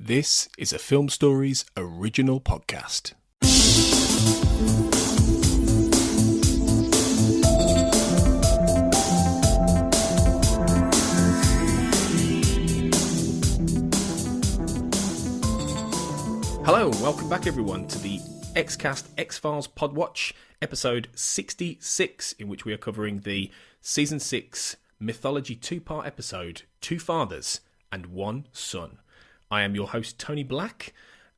This is a Film Stories original podcast. Hello and welcome back everyone to the Xcast X-Files Podwatch, episode 66, in which we are covering the Season 6 Mythology 2-part episode, Two Fathers and One Son. I am your host, Tony Black,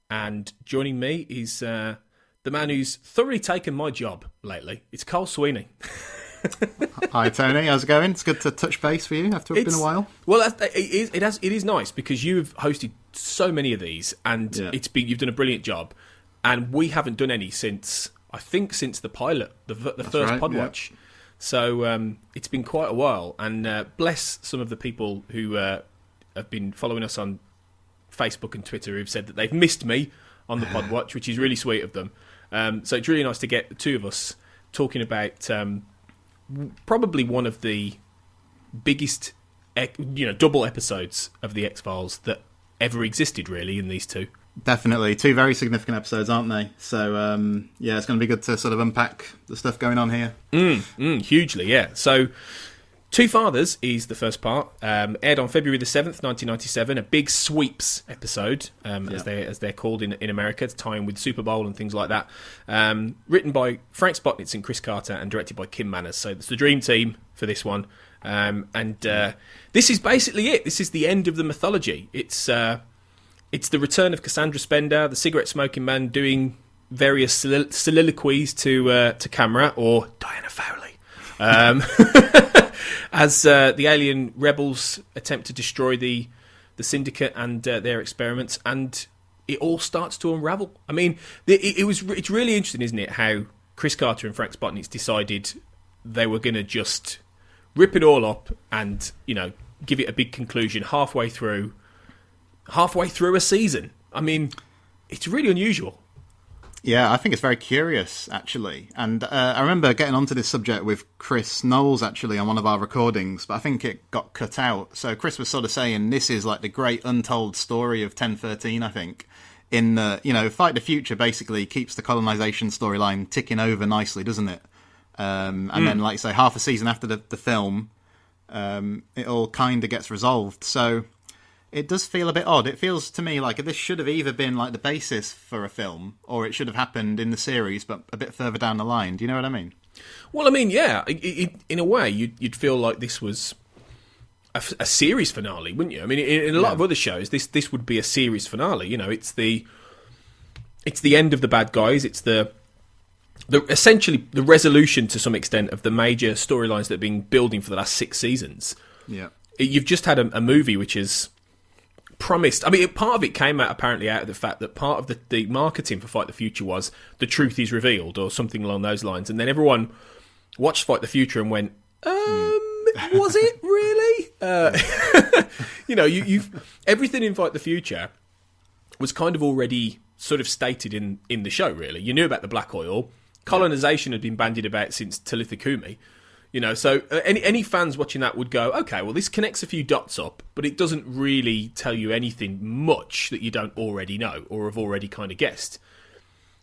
and joining me is the man who's thoroughly taken my job lately. It's Cole Sweeney. Hi, Tony. How's it going? It's good to touch base for you after it's been a while. Well, it is nice because you've hosted so many of these, and you've done a brilliant job. And we haven't done any since the pilot, the first right, Podwatch. Yeah. So it's been quite a while, and bless some of the people who have been following us on Facebook and Twitter who've said that they've missed me on the Podwatch, which is really sweet of them. So it's really nice to get the two of us talking about probably one of the biggest, double episodes of the X-Files that ever existed, really, in these two. Definitely. Two very significant episodes, aren't they? So, it's going to be good to sort of unpack the stuff going on here. Hugely, yeah. So, Two Fathers is the first part. Aired on February the 7th, 1997. A big sweeps episode, as they're called in America, to tie in with Super Bowl and things like that. Written by Frank Spotnitz and Chris Carter and directed by Kim Manners. So it's the dream team for this one. This is basically it. This is the end of the mythology. It's the return of Cassandra Spender, the cigarette-smoking man, doing various soliloquies to camera, or Diana Fowley. As the alien rebels attempt to destroy the syndicate and their experiments, and it all starts to unravel. I mean, it's really interesting, isn't it, how Chris Carter and Frank Spotnitz decided they were going to just rip it all up and, give it a big conclusion halfway through a season. I mean, it's really unusual. Yeah, I think it's very curious, actually. And I remember getting onto this subject with Chris Knowles, actually, on one of our recordings, but I think it got cut out. So Chris was sort of saying this is like the great untold story of 1013, I think. In, Fight the Future basically keeps the colonisation storyline ticking over nicely, doesn't it? And then, like you say, half a season after the film, it all kind of gets resolved. So it does feel a bit odd. It feels to me like this should have either been like the basis for a film, or it should have happened in the series, but a bit further down the line. Do you know what I mean? Well, I mean, yeah. In a way, you'd feel like this was a series finale, wouldn't you? I mean, in a lot of other shows, this would be a series finale. It's the end of the bad guys. It's the essentially the resolution to some extent of the major storylines that have been building for the last 6 seasons. Yeah, you've just had a movie which is promised. I mean, part of it came apparently out of the fact that part of the marketing for Fight the Future was the truth is revealed or something along those lines, and then everyone watched Fight the Future and went, was it really? You've everything in Fight the Future was kind of already sort of stated in the show. Really, you knew about the black oil. Colonization had been bandied about since Talitha Kumi. So any fans watching that would go, okay, well, this connects a few dots up, but it doesn't really tell you anything much that you don't already know or have already kind of guessed.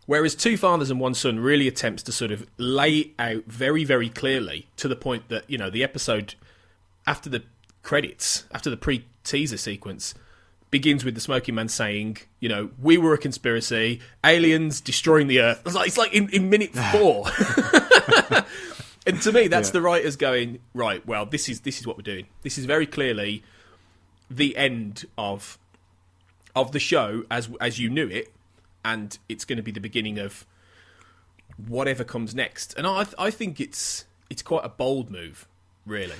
Whereas Two Fathers and One Son really attempts to sort of lay it out very, very clearly to the point that, the episode after the credits, after the pre-teaser sequence, begins with the smoking man saying, we were a conspiracy, aliens destroying the Earth. It's like in minute 4. And to me, that's the writers going, right, well, this is what we're doing. This is very clearly the end of the show as you knew it, and it's going to be the beginning of whatever comes next. And I think it's quite a bold move, really.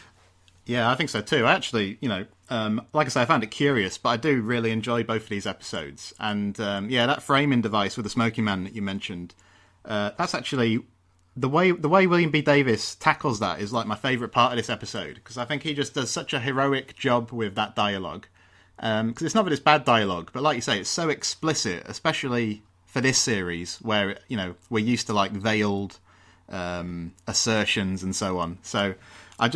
Yeah, I think so too. Actually, like I say, I found it curious, but I do really enjoy both of these episodes. And that framing device with the smoking man that you mentioned, that's actually the way William B. Davis tackles that is like my favourite part of this episode, because I think he just does such a heroic job with that dialogue. Because it's not that it's bad dialogue, but like you say, it's so explicit, especially for this series where we're used to like veiled assertions and so on. So I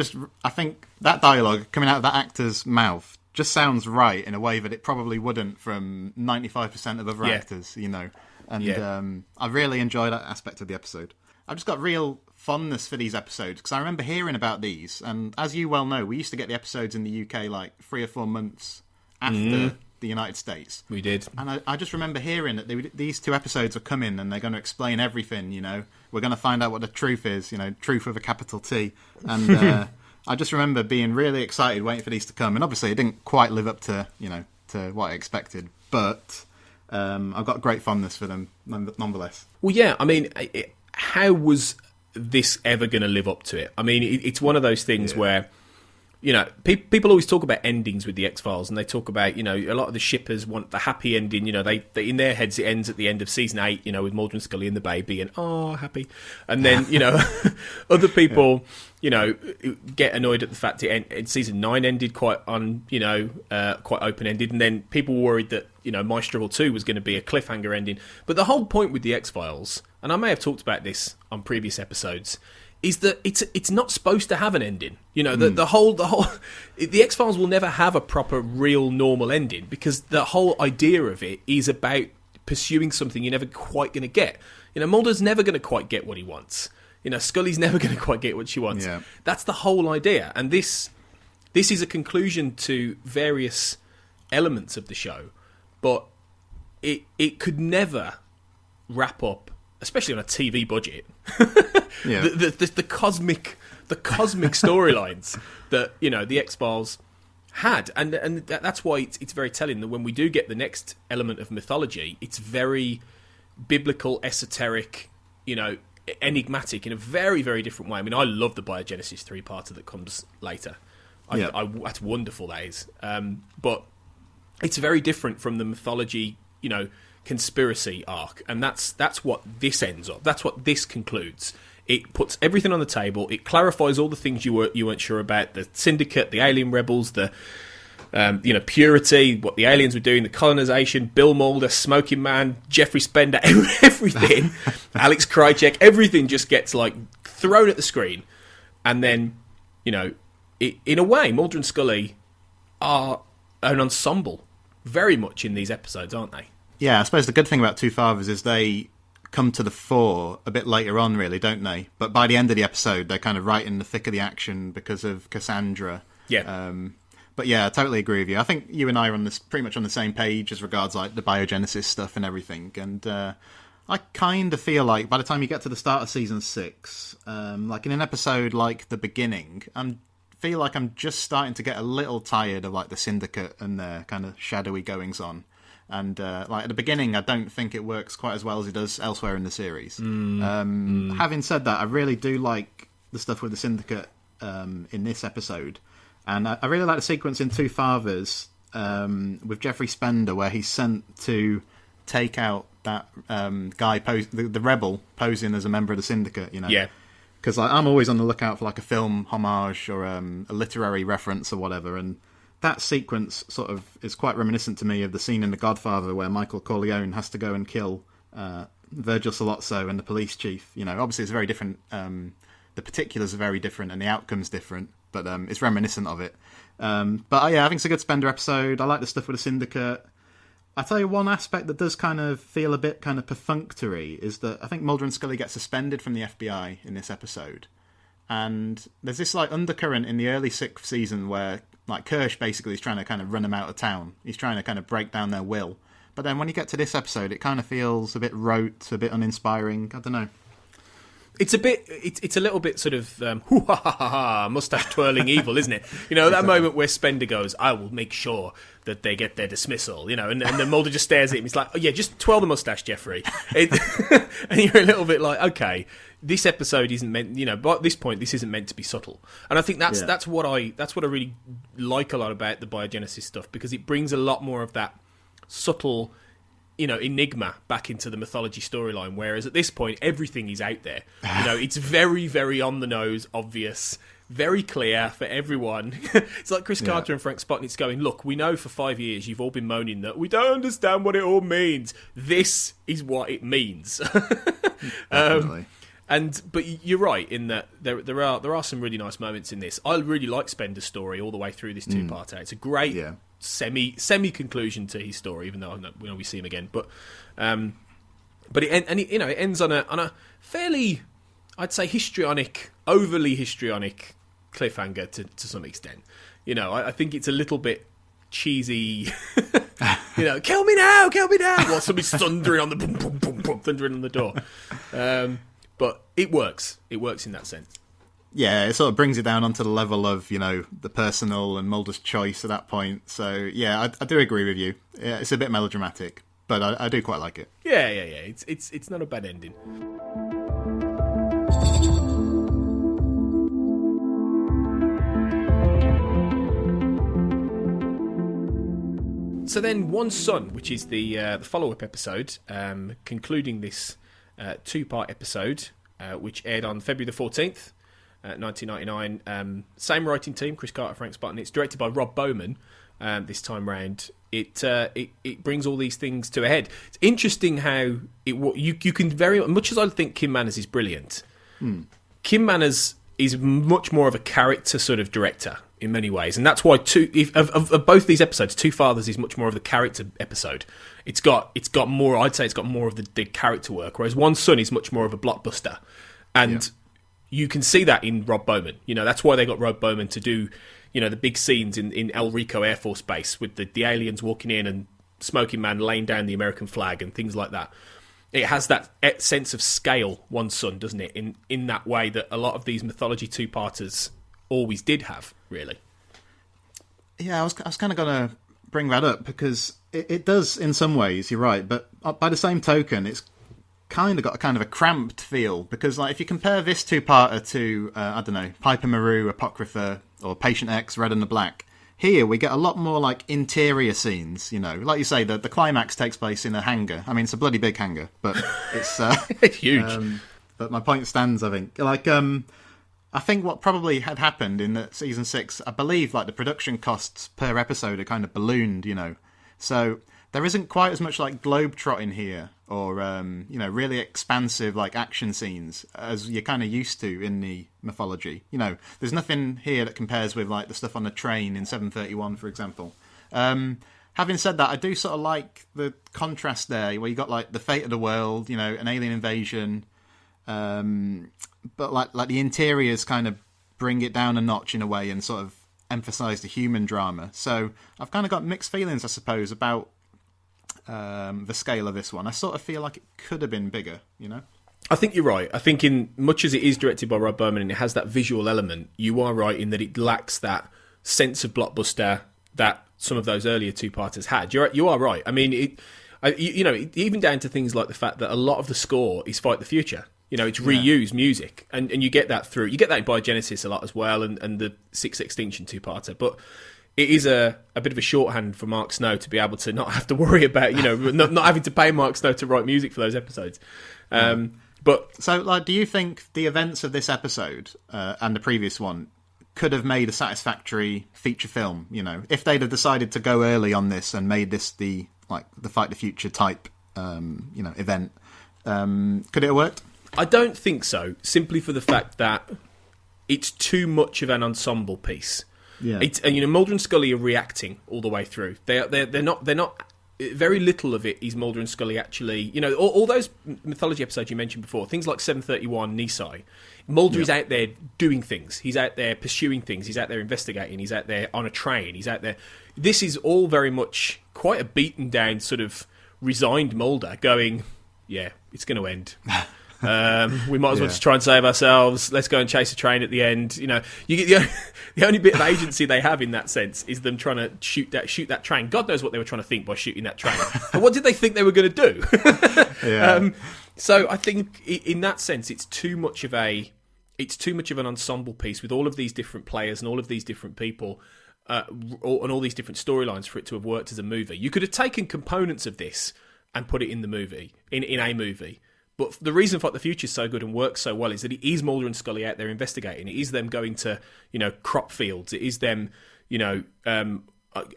think that dialogue coming out of that actor's mouth just sounds right in a way that it probably wouldn't from 95% of other actors, you know. And I really enjoy that aspect of the episode. I've just got real fondness for these episodes because I remember hearing about these, and as you well know, we used to get the episodes in the UK like 3 or 4 months after the United States. We did. And I just remember hearing that these 2 episodes are coming and they're going to explain everything, you know. We're going to find out what the truth is, you know, truth with a capital T. And I just remember being really excited waiting for these to come. And obviously it didn't quite live up to, you know, to what I expected. But I've got great fondness for them nonetheless. Well, yeah, I mean, how was this ever going to live up to it? I mean, it's one of those things where, you know, people always talk about endings with the X-Files, and they talk about, you know, a lot of the shippers want the happy ending. You know, they in their heads it ends at the end of season 8, you know, with Mulder and Scully and the baby, and happy. And then, you know, other people, you know, get annoyed at the fact season 9 ended quite open ended, and then people were worried that, you know, My Struggle 2 was going to be a cliffhanger ending. But the whole point with the X-Files, and I may have talked about this on previous episodes, is that it's not supposed to have an ending. You know, the X-Files will never have a proper, real, normal ending, because the whole idea of it is about pursuing something you're never quite going to get. You know, Mulder's never going to quite get what he wants. You know, Scully's never going to quite get what she wants. Yeah. That's the whole idea. And this is a conclusion to various elements of the show, but it could never wrap up, especially on a TV budget. the cosmic storylines that, you know, the X-Files had, and that's why it's very telling that when we do get the next element of mythology, it's very biblical, esoteric, you know, enigmatic in a very, very different way. I mean, I love the Biogenesis 3-parter that comes later. That's wonderful, that is. But it's very different from the mythology, you know, conspiracy arc, and that's what this ends up. That's what this concludes. It puts everything on the table. It clarifies all the things you weren't sure about: the Syndicate, the alien rebels, the purity, what the aliens were doing, the colonization, Bill Mulder, Smoking Man, Jeffrey Spender, everything, Alex Krycek, everything just gets like thrown at the screen, and then, you know, in a way, Mulder and Scully are an ensemble very much in these episodes, aren't they? Yeah, I suppose the good thing about Two Fathers is they come to the fore a bit later on, really, don't they? But by the end of the episode, they're kind of right in the thick of the action because of Cassandra. Yeah. But yeah, I totally agree with you. I think you and I are on this pretty much on the same page as regards like the biogenesis stuff and everything. And I kind of feel like by the time you get to the start of season 6, like in an episode like the beginning, feel like I'm just starting to get a little tired of like the Syndicate and their kind of shadowy goings on. And like at the beginning, I don't think it works quite as well as it does elsewhere in the series. Having said that, I really do like the stuff with the Syndicate in this episode. And I really like the sequence in Two Fathers with Jeffrey Spender, where he's sent to take out that guy, the rebel, posing as a member of the Syndicate, you know? Yeah. Because like, I'm always on the lookout for like a film homage or a literary reference or whatever, and that sequence sort of is quite reminiscent to me of the scene in The Godfather where Michael Corleone has to go and kill Virgil Sollozzo and the police chief. You know, obviously it's very different. The particulars are very different and the outcome's different, but it's reminiscent of it. But yeah, I think it's a good Spender episode. I like the stuff with the Syndicate. I tell you one aspect that does kind of feel a bit kind of perfunctory is that I think Mulder and Scully get suspended from the FBI in this episode. And there's this like undercurrent in the early 6th season where like Kirsch basically is trying to kind of run them out of town. He's trying to kind of break down their will. But then when you get to this episode, it kind of feels a bit rote, a bit uninspiring. I don't know. It's a little bit sort of mustache twirling evil, isn't it? You know, that moment where Spender goes, "I will make sure that they get their dismissal," you know, and then Mulder just stares at him. He's like, "Oh yeah, just twirl the mustache, Jeffrey." And you're a little bit like, okay, this episode isn't meant, you know, but at this point, this isn't meant to be subtle. And I think that's what I really like a lot about the biogenesis stuff, because it brings a lot more of that subtle, you know, enigma back into the mythology storyline, whereas at this point everything is out there. You know, it's very, very on the nose, obvious, very clear for everyone. It's like Chris Carter and Frank Spotnitz going, "Look, we know for 5 years you've all been moaning that we don't understand what it all means. This is what it means." But you're right in that there are some really nice moments in this. I really like Spender's story all the way through this two-parter. It's a great semi conclusion to his story, even though we see him again. But it ends on a fairly, I'd say, overly histrionic cliffhanger to some extent. I think it's a little bit cheesy. Kill me now, while somebody's thundering on the boom, boom, boom, boom, thundering on the door. But it works. It works in that sense. Yeah, it sort of brings it down onto the level of, the personal and Mulder's choice at that point. So, yeah, I do agree with you. Yeah, it's a bit melodramatic, but I do quite like it. Yeah. It's not a bad ending. So then One Son, which is the follow-up episode, concluding this two-part episode, which aired on February the 14th, 1999. Same writing team, Chris Carter, Frank Spotton. It's directed by Rob Bowman this time round. It brings all these things to a head. It's interesting how you can very much as I think Kim Manners is brilliant. Kim Manners is much more of a character sort of director in many ways, and that's why of both these episodes, Two Fathers is much more of the character episode. It's got more. I'd say it's got more of the character work, whereas One Son is much more of a blockbuster, and you can see that in Rob Bowman. That's why they got Rob Bowman to do, the big scenes in El Rico Air Force Base with the aliens walking in and Smoking Man laying down the American flag and things like that. It has that sense of scale, One Son, doesn't it? In that way that a lot of these mythology two-parters always did have, really. Yeah, I was kind of going to bring that up because it does in some ways, you're right, but by the same token, it's kind of got a cramped feel because, like, if you compare this two-parter to, I don't know, Piper Maru, Apocrypha, or Patient X, Red and the Black, here we get a lot more, like, interior scenes, Like you say, the climax takes place in a hangar. I mean, it's a bloody big hangar, but it's... it's huge. But my point stands, I think. Like, I think what probably had happened in the season 6, I believe, like, the production costs per episode are kind of ballooned, So there isn't quite as much, like, globe-trotting here or, really expansive, like, action scenes as you're kind of used to in the mythology. There's nothing here that compares with, like, the stuff on the train in 731, for example. Having said that, I do sort of like the contrast there, where you got, like, the fate of the world, an alien invasion, but, like the interiors kind of bring it down a notch in a way and sort of emphasise the human drama. So I've kind of got mixed feelings, I suppose, about the scale of this one. I sort of feel like it could have been bigger, I think you're right. I think in much as it is directed by Rob Bowman and it has that visual element, you are right in that it lacks that sense of blockbuster that some of those earlier two-parters had. You are right. I mean, even down to things like the fact that a lot of the score is Fight the Future. It's reused music, and you get that in Biogenesis a lot as well, and the Six Extinction two-parter. But it is a bit of a shorthand for Mark Snow to be able to not have to worry about, not having to pay Mark Snow to write music for those episodes. But so, like, do you think the events of this episode and the previous one could have made a satisfactory feature film? If they'd have decided to go early on this and made this the Fight the Future type, event, could it have worked? I don't think so, simply for the fact that it's too much of an ensemble piece. Yeah. And Mulder and Scully are reacting all the way through. They're not. Very little of it is Mulder and Scully actually. All those mythology episodes you mentioned before, things like 731, Nisai. Mulder is out there doing things. He's out there pursuing things. He's out there investigating. He's out there on a train. He's out there. This is all very much quite a beaten down, sort of resigned Mulder going, yeah, it's going to end. We might as well just try and save ourselves. Let's go and chase a train at the end. You get the only bit of agency they have in that sense is them trying to shoot that train. God knows what they were trying to think by shooting that train. And what did they think they were going to do? So I think in that sense, it's too much of an ensemble piece with all of these different players and all of these different people. And all these different storylines for it to have worked as a movie. You could have taken components of this and put it in the movie, in a movie. But the reason Fight the Future is so good and works so well is that it is Mulder and Scully out there investigating. It is them going to, crop fields. It is them, on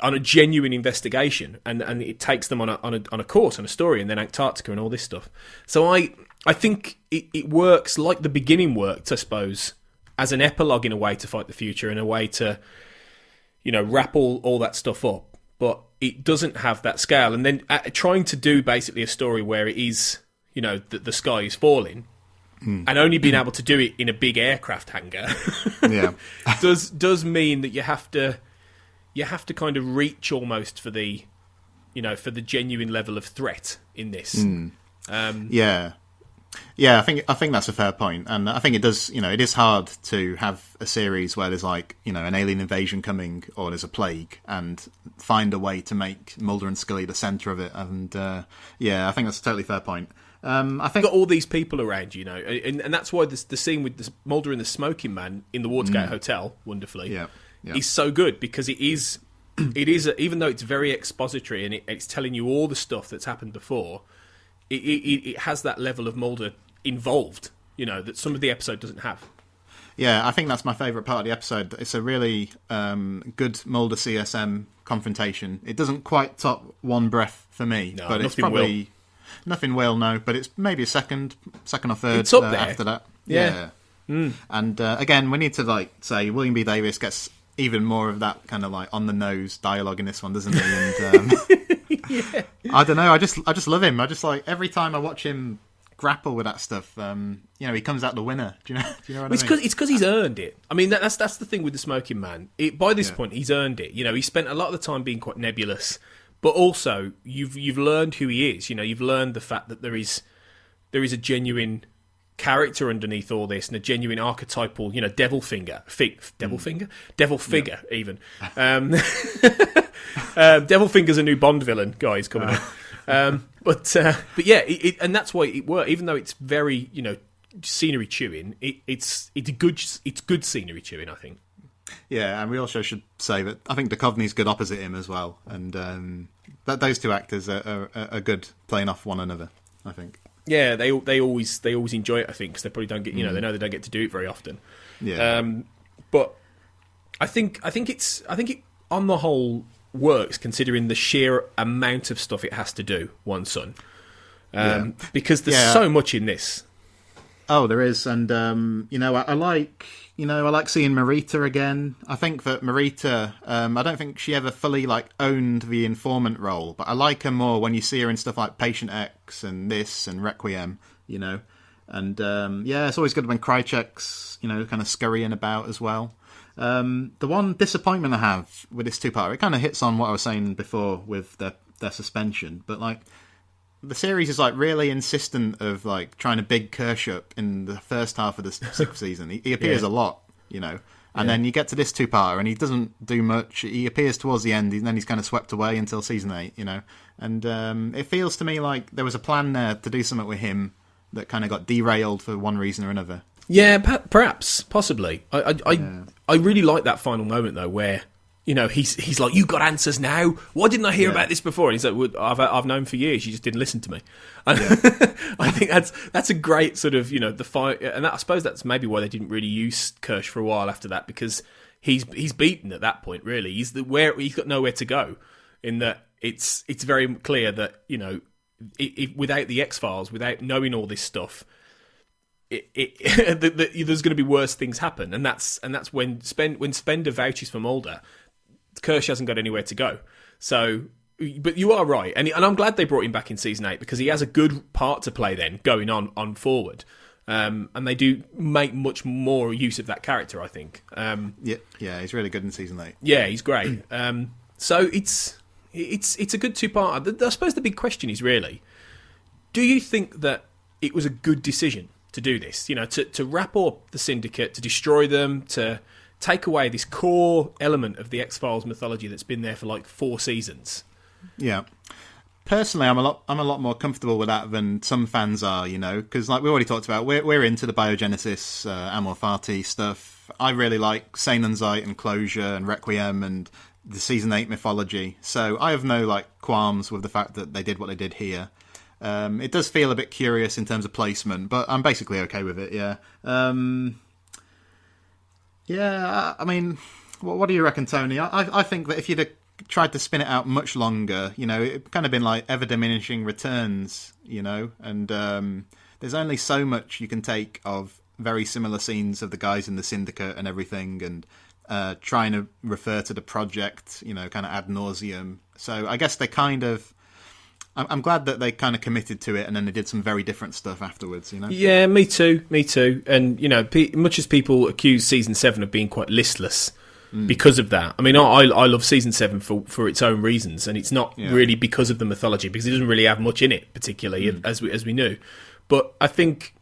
a genuine investigation, and it takes them on a course, on a story, and then Antarctica and all this stuff. So I think it works like the beginning worked, I suppose, as an epilogue in a way to Fight the Future, in a way to, wrap all that stuff up. but it doesn't have that scale. And then trying to do basically a story where it is, the sky is falling, and only being able to do it in a big aircraft hangar, does mean that you have to kind of reach almost for the, for the genuine level of threat in this. Yeah, I think that's a fair point, and I think it does. It is hard to have a series where there's like an alien invasion coming or there's a plague, and find a way to make Mulder and Scully the centre of it. And I think that's a totally fair point. I think you've got all these people around, and that's why the scene with the Mulder and the smoking man in the Watergate Hotel, wonderfully, is so good, because it is even though it's very expository and it's telling you all the stuff that's happened before. It has that level of Mulder involved, that some of the episode doesn't have. Yeah, I think that's my favourite part of the episode. It's a really good Mulder CSM confrontation. It doesn't quite top One Breath for me, no, but it's probably nothing will. No, but it's maybe a second or third it's up there. After that. Yeah. And again, we need to say William B. Davis gets even more of that kind of on the nose dialogue in this one, doesn't he? And yeah. I don't know. I just love him. I just every time I watch him grapple with that stuff. He comes out the winner. Do you know what I mean? It's because he's earned it. I mean, that's the thing with the smoking man. By this point, he's earned it. He spent a lot of the time being quite nebulous, but also you've learned who he is. You've learned the fact that there is a genuine character underneath all this, and a genuine archetypal, devil figure, even. Devil Finger's a new Bond villain, guys, coming up. But yeah, and that's why it worked. Even though it's very, scenery chewing, it's good scenery chewing, I think. Yeah, and we also should say that I think Duchovny's good opposite him as well, and that those two actors are good playing off one another, I think. Yeah, they always enjoy it, I think, because they probably don't get, they know they don't get to do it very often. Yeah. But I think it on the whole works, considering the sheer amount of stuff it has to do. One Son, because there's so much in this. Oh, there is, and I like seeing Marita again. I think that Marita, I don't think she ever fully owned the informant role, but I like her more when you see her in stuff like Patient X and this and Requiem, and it's always good when Krychek's kind of scurrying about as well. The one disappointment I have with this two-parter, it kind of hits on what I was saying before with their suspension, but the series is really insistent of trying to big Kirsch up in the first half of the sixth season. He appears a lot, and then you get to this two-parter and he doesn't do much. He appears towards the end, and then he's kind of swept away until season 8, and it feels to me like there was a plan there to do something with him that kind of got derailed for one reason or another. Yeah, perhaps, possibly. I really like that final moment though, where he's like, "You got answers now? Why didn't I hear about this before?" And he's like, well, "I've known for years. You just didn't listen to me." And I think that's a great sort of the fight, and I suppose that's maybe why they didn't really use Kirsch for a while after that, because he's beaten at that point. Really, he's got nowhere to go. In that it's very clear that without the X-Files, without knowing all this stuff. There's going to be worse things happen, and that's when Spender vouches for Mulder, Kirsch hasn't got anywhere to go. So, but you are right, and I'm glad they brought him back in season 8, because he has a good part to play then going on forward, and they do make much more use of that character, I think. He's really good in season 8. Yeah, he's great. So it's a good two-part. I suppose the big question is really, do you think that it was a good decision to do this, to wrap up the Syndicate, to destroy them, to take away this core element of the X-Files mythology that's been there for 4 seasons? Yeah. Personally, I'm a lot more comfortable with that than some fans are, because we already talked about, we're into the biogenesis, Amor Fati stuff. I really like Seinunzite and Closure and Requiem and the season 8 mythology. So I have no qualms with the fact that they did what they did here. It does feel a bit curious in terms of placement, but I'm basically okay with it, yeah. I mean, what do you reckon, Tony? I think that if you'd have tried to spin it out much longer, it'd kind of been ever-diminishing returns, and there's only so much you can take of very similar scenes of the guys in the Syndicate and everything, and trying to refer to the project, kind of ad nauseum. So I guess they kind of... I'm glad that they kind of committed to it, and then they did some very different stuff afterwards, Yeah, me too. And, much as people accuse Season 7 of being quite listless because of that, I mean, I love Season 7 for its own reasons, and it's not really because of the mythology, because it doesn't really have much in it, particularly, as we knew. But I think,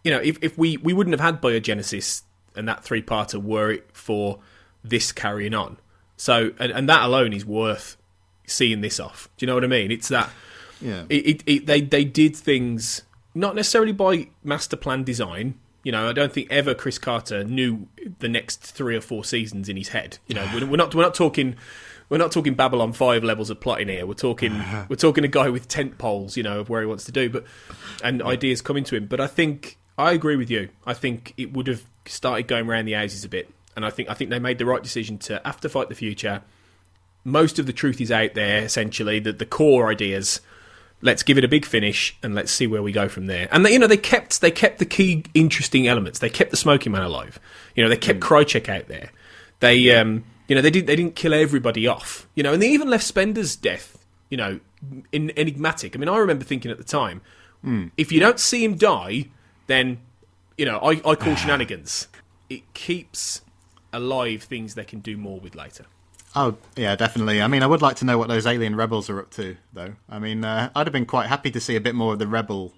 if we wouldn't have had Biogenesis and that three-parter were it for this carrying on. So, and that alone is worth seeing this off. Do you know what I mean? It's that... Yeah, they did things not necessarily by master plan design. I don't think ever Chris Carter knew the next 3 or 4 seasons in his head. We're not talking Babylon 5 levels of plotting here. We're talking a guy with tent poles, of where he wants to do, and ideas coming to him. But I agree with you. I think it would have started going around the houses a bit, and I think they made the right decision to, after Fight the Future, most of the truth is out there. Essentially, the core ideas. Let's give it a big finish and let's see where we go from there. And they kept the key interesting elements. They kept the Smoking Man alive. They kept Krychek out there. They they didn't kill everybody off. And they even left Spender's death enigmatic. I mean, I remember thinking at the time, if you don't see him die, then I call shenanigans. It keeps alive things they can do more with later. Oh, yeah, definitely. I mean, I would like to know what those alien rebels are up to, though. I mean, I'd have been quite happy to see a bit more of the rebel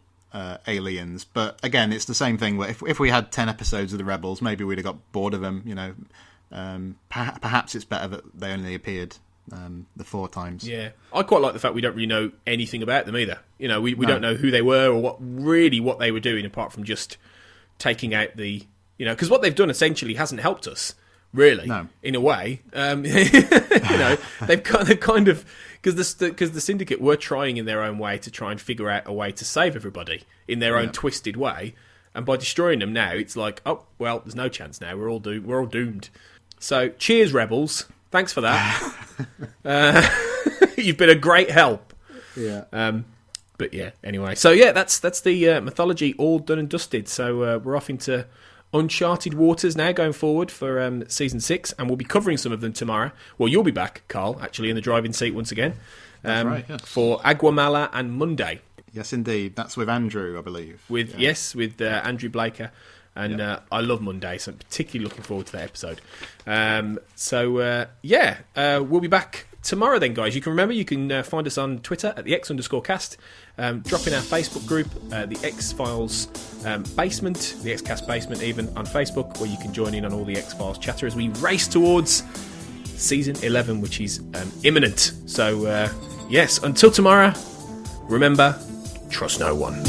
aliens. But again, it's the same thing. Where if we had 10 episodes of the rebels, maybe we'd have got bored of them, Perhaps it's better that they only appeared the 4 times. Yeah. I quite like the fact we don't really know anything about them either. We don't know who they were or what they were doing, apart from just taking out the... because what they've done essentially hasn't helped us. Really, no. In a way, they've kind of because the Syndicate were trying in their own way to try and figure out a way to save everybody in their own twisted way, and by destroying them now, it's like, oh well, there's no chance now. We're all doomed. So, cheers, rebels. Thanks for that. You've been a great help. Yeah. But yeah. Anyway, so yeah, that's the mythology all done and dusted. So we're off into uncharted waters now going forward for Season 6, and we'll be covering some of them tomorrow. Well, you'll be back, Carl, actually, in the driving seat once again. That's right, yes. For Aguamala and Monday. Yes, indeed. That's with Andrew, I believe. With Andrew Blaker. And I love Monday, so I'm particularly looking forward to that episode. We'll be back tomorrow then, guys. You can find us on Twitter at the X_cast. Drop in our Facebook group, the X-Files Basement, the X-Cast Basement even, on Facebook, where you can join in on all the X-Files chatter as we race towards Season 11, which is imminent. So, yes, until tomorrow, remember, trust no one.